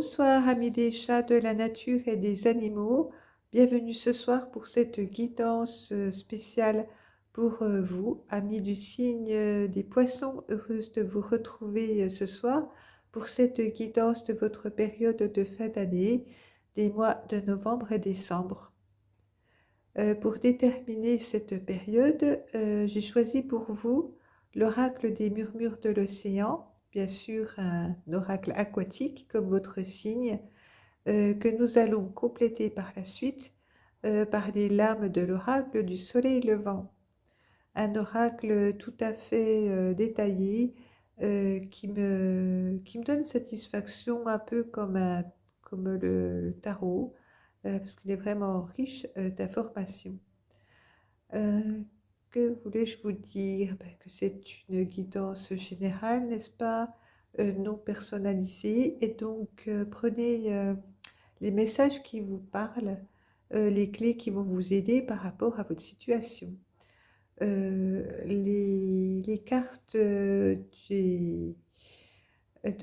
Bonsoir amis des chats, de la nature et des animaux. Bienvenue ce soir pour cette guidance spéciale pour vous, amis du signe des poissons. Heureuse de vous retrouver ce soir pour cette guidance de votre période de fin d'année, des mois de novembre et décembre. Pour déterminer cette période, j'ai choisi pour vous l'oracle des murmures de l'océan, bien sûr un oracle aquatique comme votre signe, que nous allons compléter par la suite par les lames de l'oracle du soleil levant. Un oracle tout à fait détaillé qui me donne satisfaction un peu comme le tarot, parce qu'il est vraiment riche d'informations. Euh, que voulais-je vous dire? Ben, que c'est une guidance générale, n'est-ce pas? Non personnalisée. Et donc, prenez les messages qui vous parlent, les clés qui vont vous aider par rapport à votre situation. Les cartes de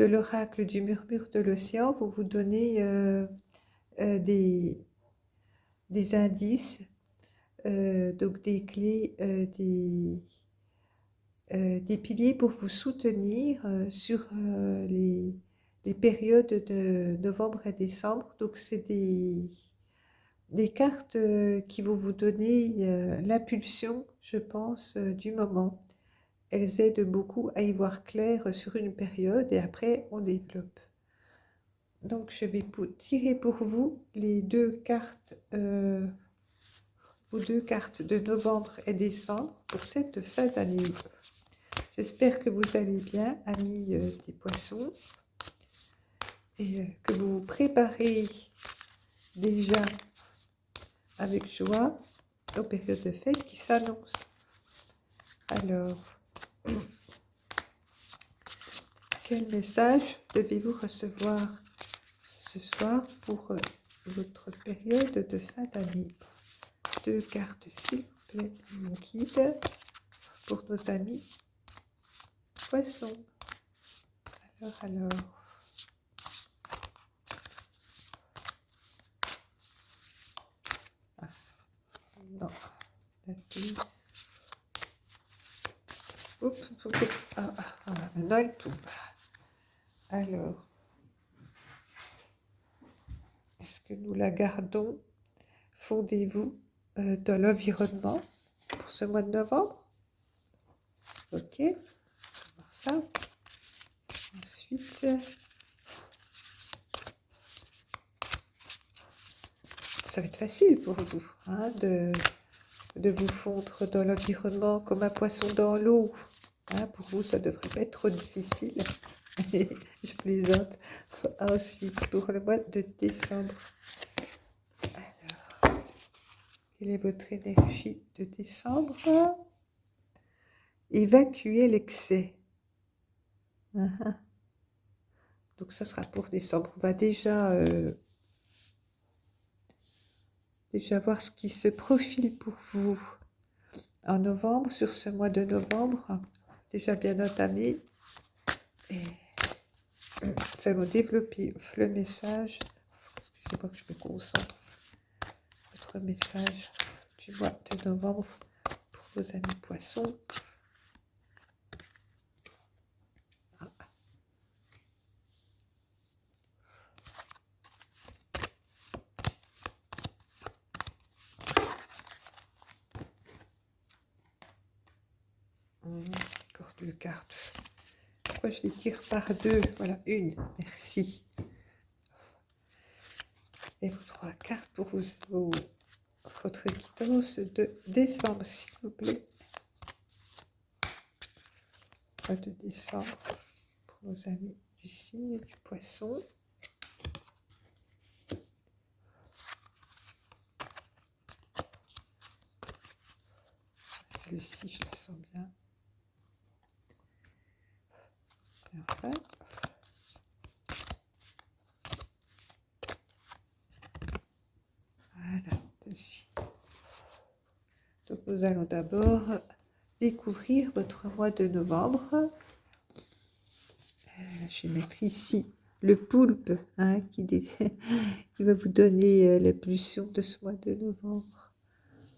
l'oracle du murmure de l'océan vont vous donner euh, des, des indices, donc des clés, des piliers pour vous soutenir sur les périodes de novembre et décembre. Donc, c'est des cartes qui vont vous donner l'impulsion, je pense, du moment. Elles aident beaucoup à y voir clair sur une période et après, on développe. Donc, je vais tirer pour vous les vos deux cartes de novembre et décembre pour cette fin d'année. J'espère que vous allez bien, amis des poissons, et que vous vous préparez déjà avec joie aux périodes de fête qui s'annoncent. Alors, quel message devez-vous recevoir ce soir pour votre période de fin d'année? Deux cartes, s'il vous plaît, mon guide pour nos amis poissons. Alors. Ah, non, la fille. Oups. Maintenant elle tombe. Alors, est-ce que nous la gardons? Fondez-vous dans l'environnement pour ce mois de novembre. Ok, on va voir ça. Ensuite, ça va être facile pour vous hein, de vous fondre dans l'environnement comme un poisson dans l'eau. Hein, pour vous, ça ne devrait pas être trop difficile. Je plaisante. Ensuite, pour le mois de décembre. Alors, quelle est votre énergie de décembre? Évacuer l'excès. Donc, ça sera pour décembre. On va déjà voir ce qui se profile pour vous en novembre, sur ce mois de novembre. Déjà bien entamé. Et nous allons développer le message. Excusez-moi que je me concentre. Votre message du mois de novembre pour vos amis poissons. Encore deux cartes. Pourquoi je les tire par deux? Voilà, une. Merci. Et vos trois cartes pour votre guidance de décembre, s'il vous plaît. De décembre pour nos amis du signe du poisson. Celle-ci, je la sens bien. Et enfin, voilà, celle-ci. Donc, nous allons d'abord découvrir votre mois de novembre. Je vais mettre ici le poulpe, hein, qui va vous donner la pulsion de ce mois de novembre.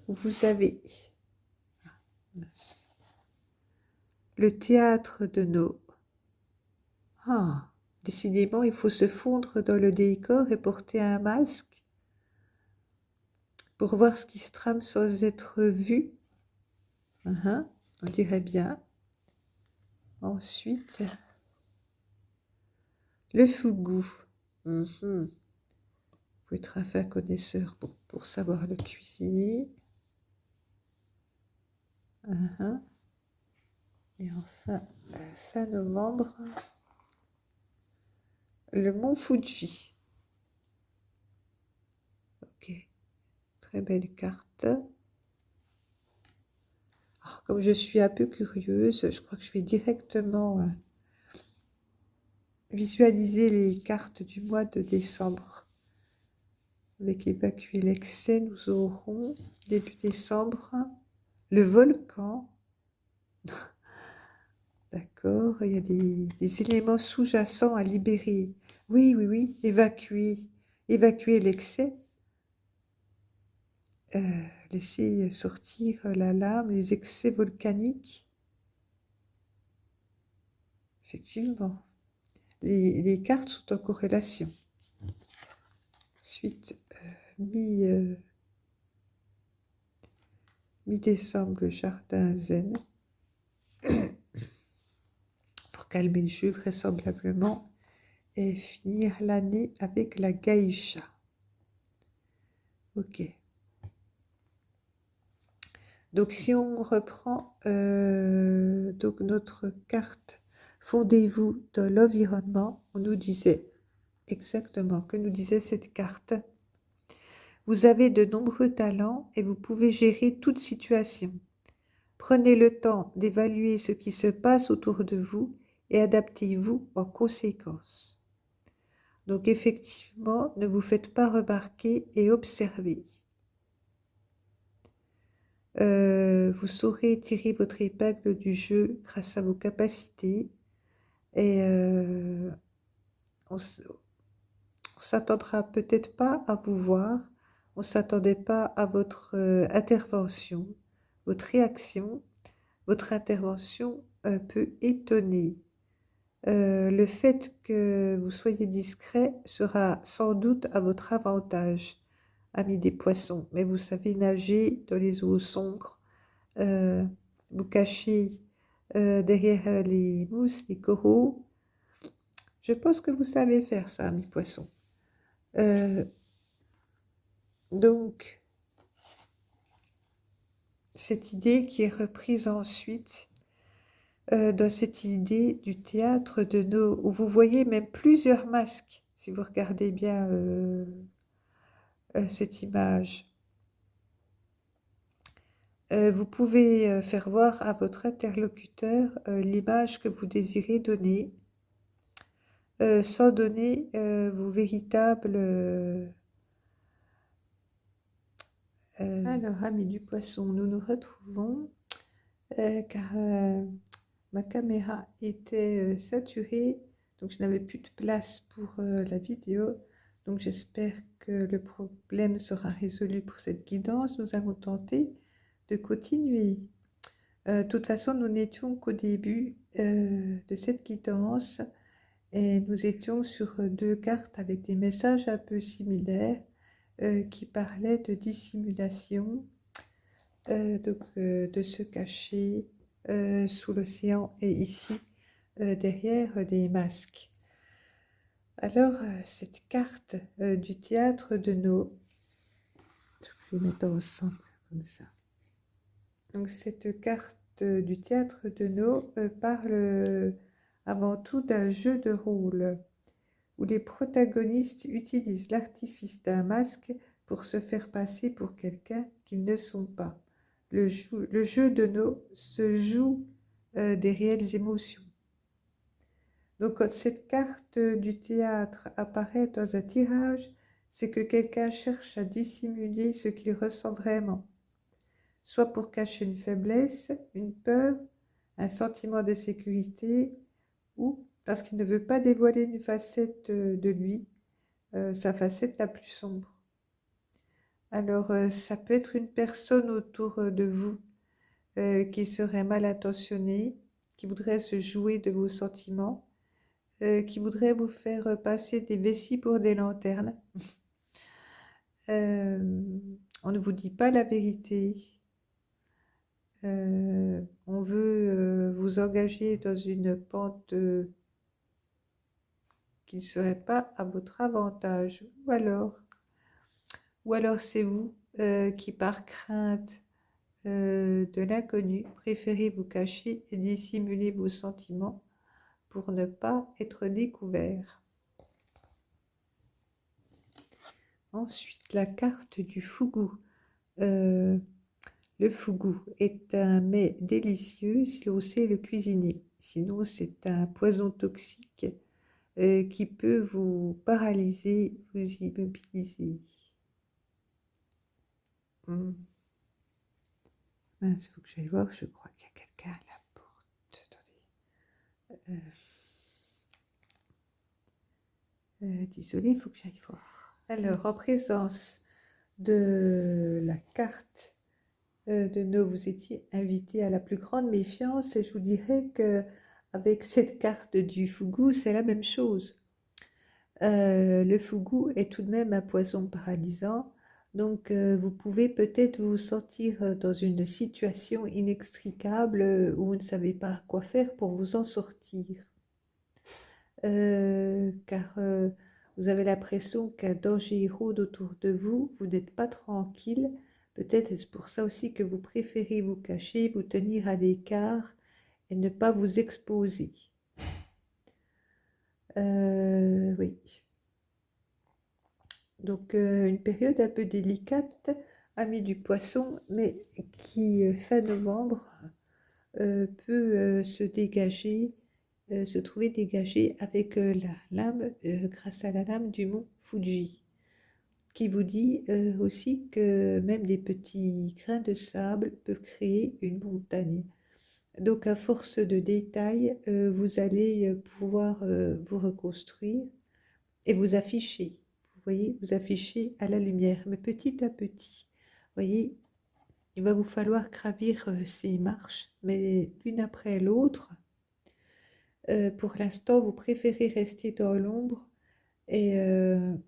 Vous avez le théâtre de nos... Ah, décidément, il faut se fondre dans le décor et porter un masque pour voir ce qui se trame sans être vu. On dirait bien. Ensuite, le fougou. Faut être un fin connaisseur pour savoir le cuisiner. Et enfin, fin novembre, le mont Fuji. Ok, très belle carte. Alors, comme je suis un peu curieuse, je crois que je vais directement visualiser les cartes du mois de décembre. Avec évacuer l'excès, nous aurons début décembre le volcan. D'accord, il y a des éléments sous-jacents à libérer. Oui, oui, oui, évacuer l'excès. Laisser sortir la lame, les excès volcaniques. Effectivement, les cartes sont en corrélation. Ensuite, mi-décembre, le jardin zen. Pour calmer le jeu, vraisemblablement. Et finir l'année avec la geisha. Ok. Donc, si on reprend donc notre carte, fondez-vous dans l'environnement, on nous disait exactement, que nous disait cette carte. Vous avez de nombreux talents et vous pouvez gérer toute situation. Prenez le temps d'évaluer ce qui se passe autour de vous et adaptez-vous en conséquence. Donc effectivement, ne vous faites pas remarquer et observez. Vous saurez tirer votre épingle du jeu grâce à vos capacités et on s'attendra peut-être pas à vous voir, on s'attendait pas à votre intervention, votre réaction, votre intervention peut étonner. Le fait que vous soyez discret sera sans doute à votre avantage, amis des poissons, mais vous savez nager dans les eaux sombres, vous cachez derrière les mousses, les coraux. Je pense que vous savez faire ça, amis poissons. Donc, cette idée qui est reprise ensuite dans cette idée du théâtre de nos... où vous voyez même plusieurs masques, si vous regardez bien cette image. Vous pouvez faire voir à votre interlocuteur l'image que vous désirez donner, sans donner vos véritables... Alors, amis du poisson, nous nous retrouvons car ma caméra était saturée, donc je n'avais plus de place pour la vidéo. Donc j'espère que le problème sera résolu pour cette guidance. Nous allons tenter de continuer. De toute façon, nous n'étions qu'au début de cette guidance et nous étions sur deux cartes avec des messages un peu similaires qui parlaient de dissimulation, de se cacher sous l'océan et ici derrière des masques. Alors, cette carte du théâtre de nos... Je vais mettre ensemble comme ça. Donc, cette carte du théâtre de nos parle avant tout d'un jeu de rôle où les protagonistes utilisent l'artifice d'un masque pour se faire passer pour quelqu'un qu'ils ne sont pas. Le jeu de nos se joue des réelles émotions. Donc, quand cette carte du théâtre apparaît dans un tirage, c'est que quelqu'un cherche à dissimuler ce qu'il ressent vraiment, soit pour cacher une faiblesse, une peur, un sentiment d'insécurité ou parce qu'il ne veut pas dévoiler une facette de lui, sa facette la plus sombre. Alors, ça peut être une personne autour de vous qui serait mal intentionnée, qui voudrait se jouer de vos sentiments, qui voudrait vous faire passer des vessies pour des lanternes. On ne vous dit pas la vérité. On veut vous engager dans une pente qui ne serait pas à votre avantage. Ou alors c'est vous qui, par crainte de l'inconnu, préférez vous cacher et dissimuler vos sentiments pour ne pas être découvert. Ensuite, la carte du fougou. Le fougou est un mets délicieux si l'on sait le cuisiner. Sinon, c'est un poison toxique qui peut vous paralyser, vous immobiliser. Mince, il faut que j'aille voir, je crois qu'il y a quelqu'un à la porte. Attendez. Désolée, il faut que j'aille voir. Alors, en présence de la carte de nos, vous étiez invité à la plus grande méfiance et je vous dirais que avec cette carte du fougou, c'est la même chose. Le fougou est tout de même un poison paralysant, donc vous pouvez peut-être vous sentir dans une situation inextricable où vous ne savez pas quoi faire pour vous en sortir. Car vous avez l'impression qu'un danger rôde autour de vous, vous n'êtes pas tranquille. Peut-être est-ce pour ça aussi que vous préférez vous cacher, vous tenir à l'écart et ne pas vous exposer. Oui. Donc une période un peu délicate, ami du poisson, mais qui fin novembre peut se dégager, se trouver dégagée avec la lame, grâce à la lame du mont Fuji, qui vous dit aussi que même des petits grains de sable peuvent créer une montagne. Donc à force de détails, vous allez pouvoir vous reconstruire et vous afficher. Vous voyez, vous afficher à la lumière, mais petit à petit. Vous voyez, il va vous falloir gravir ces marches, mais l'une après l'autre. Pour l'instant, vous préférez rester dans l'ombre et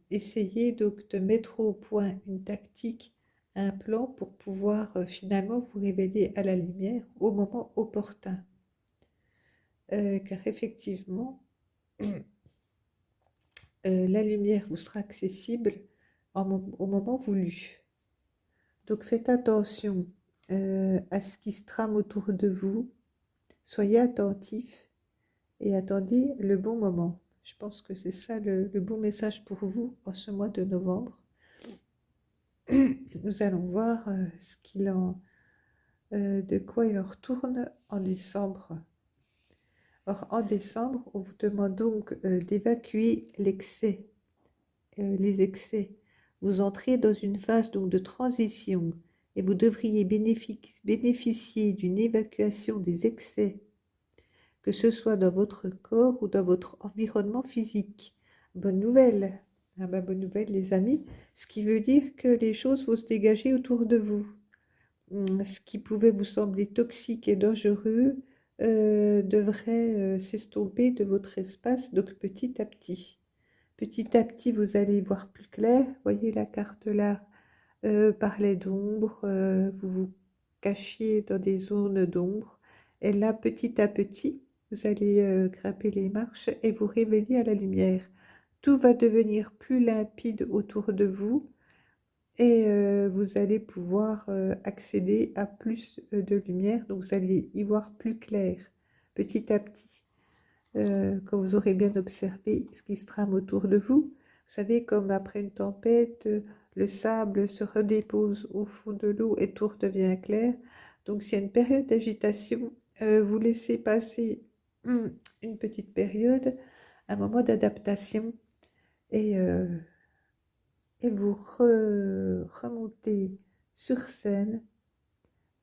essayer donc de mettre au point une tactique, un plan pour pouvoir finalement vous révéler à la lumière au moment opportun. Car effectivement, la lumière vous sera accessible au moment voulu. Donc faites attention à ce qui se trame autour de vous, soyez attentifs et attendez le bon moment. Je pense que c'est ça le bon message pour vous en ce mois de novembre. Nous allons voir de quoi il en retourne en décembre. Or, en décembre, on vous demande donc d'évacuer l'excès, les excès. Vous entrez dans une phase donc de transition et vous devriez bénéficier d'une évacuation des excès, que ce soit dans votre corps ou dans votre environnement physique. Bonne nouvelle, ah ben, bonne nouvelle les amis, ce qui veut dire que les choses vont se dégager autour de vous. Ce qui pouvait vous sembler toxique et dangereux devrait s'estomper de votre espace, donc petit à petit. Petit à petit, vous allez voir plus clair. Voyez la carte là parlait d'ombre, vous vous cachiez dans des zones d'ombre. Et là, petit à petit, vous allez grimper les marches et vous révéler à la lumière. Tout va devenir plus limpide autour de vous et vous allez pouvoir accéder à plus de lumière. Donc, vous allez y voir plus clair petit à petit. Quand vous aurez bien observé ce qui se trame autour de vous. Vous savez, comme après une tempête, le sable se redépose au fond de l'eau et tout redevient clair. Donc, s'il y a une période d'agitation, vous laissez passer une petite période, un moment d'adaptation, et vous remontez sur scène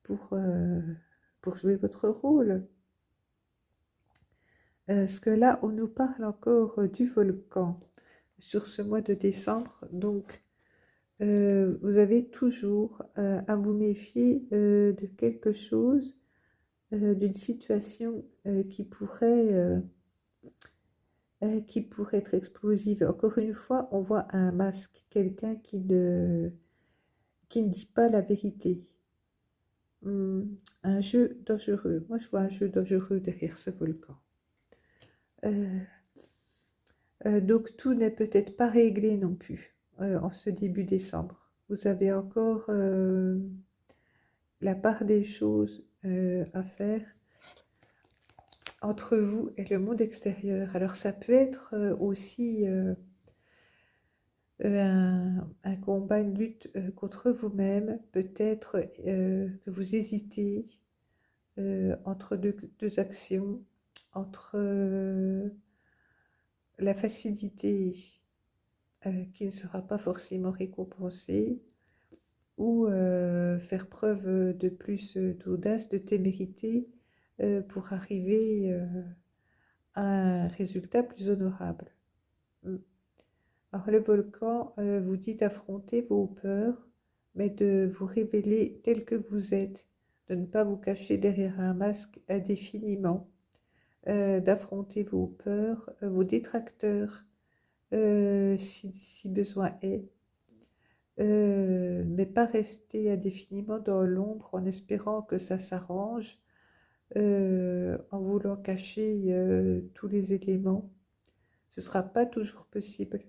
pour jouer votre rôle. Parce que là, on nous parle encore du volcan sur ce mois de décembre. Donc, vous avez toujours à vous méfier de quelque chose, d'une situation qui pourrait être explosive. Encore une fois, on voit un masque, quelqu'un qui ne dit pas la vérité. Un jeu dangereux. Moi, je vois un jeu dangereux derrière ce volcan. Euh, donc, tout n'est peut-être pas réglé non plus en ce début décembre. Vous avez encore la part des choses à faire entre vous et le monde extérieur. Alors, ça peut être aussi un combat, une lutte contre vous-même. Peut-être que vous hésitez entre deux actions, entre la facilité qui ne sera pas forcément récompensée, ou faire preuve de plus d'audace, de témérité pour arriver à un résultat plus honorable. Mm. Alors le volcan vous dit d'affronter vos peurs, mais de vous révéler tel que vous êtes, de ne pas vous cacher derrière un masque indéfiniment, d'affronter vos peurs, vos détracteurs, si besoin est, mais pas rester indéfiniment dans l'ombre en espérant que ça s'arrange, en voulant cacher tous les éléments. Ce ne sera pas toujours possible.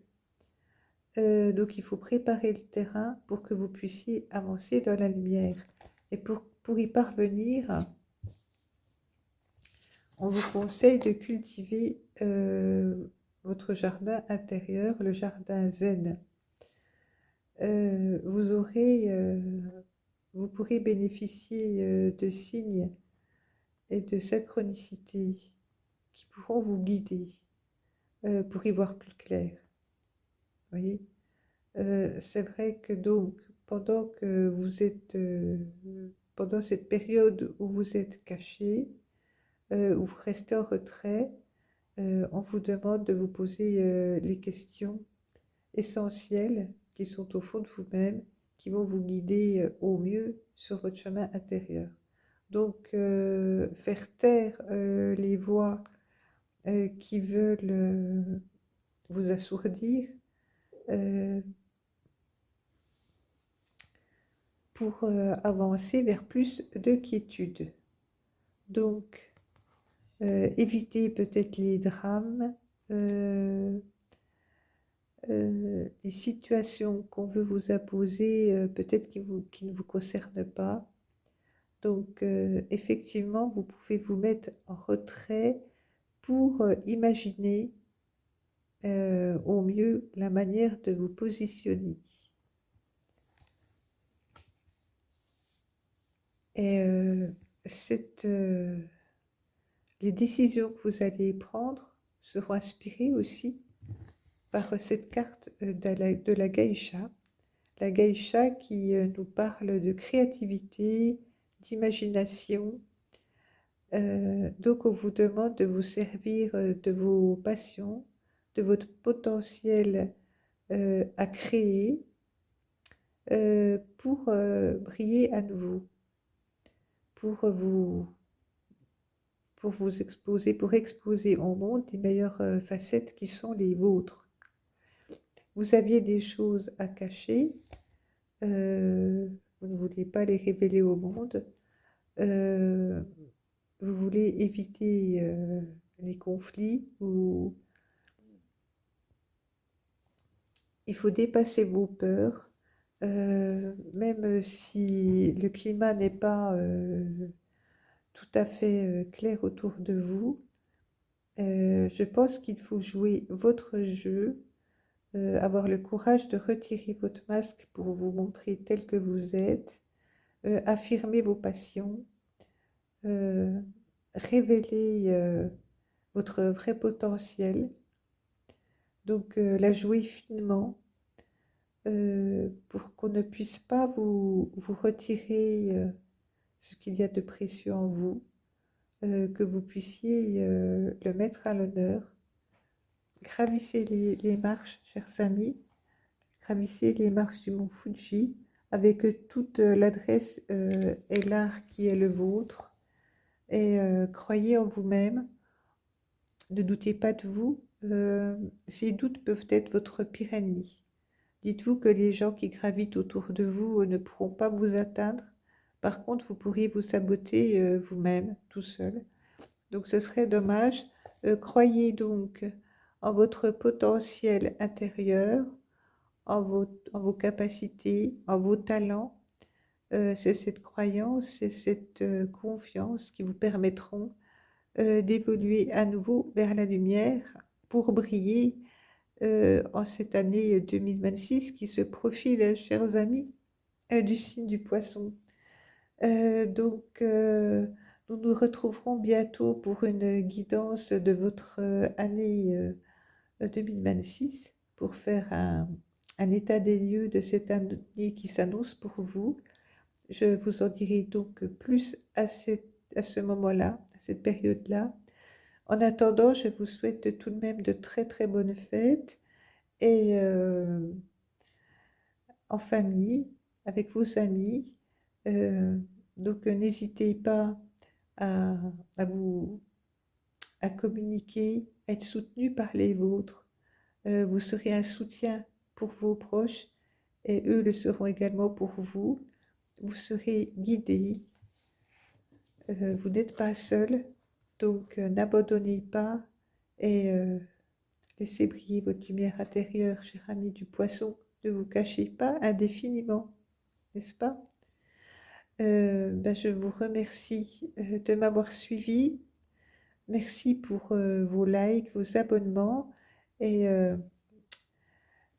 Donc il faut préparer le terrain pour que vous puissiez avancer dans la lumière. Et pour y parvenir, on vous conseille de cultiver votre jardin intérieur, le jardin zen. Vous pourrez bénéficier de signes et de synchronicité qui pourront vous guider pour y voir plus clair. Voyez, c'est vrai que donc pendant que vous êtes pendant cette période où vous êtes caché, où vous restez en retrait, on vous demande de vous poser les questions essentielles qui sont au fond de vous-même, qui vont vous guider au mieux sur votre chemin intérieur. Donc, faire taire les voix qui veulent vous assourdir pour avancer vers plus de quiétude. Donc, évitez peut-être les drames, des situations qu'on veut vous imposer, peut-être qui ne vous concernent pas. Donc, effectivement, vous pouvez vous mettre en retrait pour imaginer au mieux la manière de vous positionner. Et les décisions que vous allez prendre seront inspirées aussi par cette carte de la geisha. La geisha qui nous parle de créativité, d'imagination. Donc on vous demande de vous servir de vos passions, de votre potentiel à créer pour briller à nouveau, pour vous exposer, pour exposer au monde les meilleures facettes qui sont les vôtres. Vous aviez des choses à cacher, vous ne voulez pas les révéler au monde, vous voulez éviter les conflits, ou il faut dépasser vos peurs, même si le climat n'est pas tout à fait clair autour de vous. Je pense qu'il faut jouer votre jeu, avoir le courage de retirer votre masque pour vous montrer tel que vous êtes, affirmer vos passions, révéler votre vrai potentiel, donc la jouer finement pour qu'on ne puisse pas vous retirer ce qu'il y a de précieux en vous, que vous puissiez le mettre à l'honneur. Gravissez les marches, chers amis, gravissez les marches du mont Fuji avec toute l'adresse et l'art qui est le vôtre. Et croyez en vous-même, ne doutez pas de vous. Ces doutes peuvent être votre pire ennemi. Dites-vous que les gens qui gravitent autour de vous ne pourront pas vous atteindre. Par contre, vous pourriez vous saboter vous-même, tout seul. Donc ce serait dommage. Croyez donc en votre potentiel intérieur, en vos capacités, en vos talents. C'est cette croyance, c'est cette confiance qui vous permettront d'évoluer à nouveau vers la lumière pour briller en cette année 2026 qui se profile, chers amis, du signe du poisson. Nous nous retrouverons bientôt pour une guidance de votre année 2026 pour faire un état des lieux de cette année qui s'annonce pour vous. Je vous en dirai donc plus à ce moment-là, à cette période-là. En attendant, je vous souhaite tout de même de très très bonnes fêtes et en famille, avec vos amis. Euh, N'hésitez pas à, à vous à communiquer, à être soutenu par les vôtres. Vous serez un soutien pour vos proches et eux le seront également pour vous. Vous serez guidés. Vous n'êtes pas seul, donc n'abandonnez pas et laissez briller votre lumière intérieure, cher ami du poisson. Ne vous cachez pas indéfiniment, n'est-ce pas? Je vous remercie de m'avoir suivi. Merci pour vos likes, vos abonnements et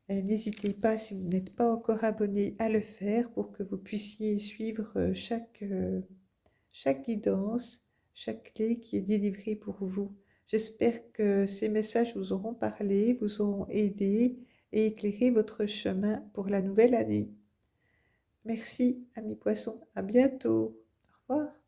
n'hésitez pas, si vous n'êtes pas encore abonné, à le faire pour que vous puissiez suivre chaque guidance, chaque clé qui est délivrée pour vous. J'espère que ces messages vous auront parlé, vous auront aidé et éclairé votre chemin pour la nouvelle année. Merci, amis poissons. À bientôt. Au revoir.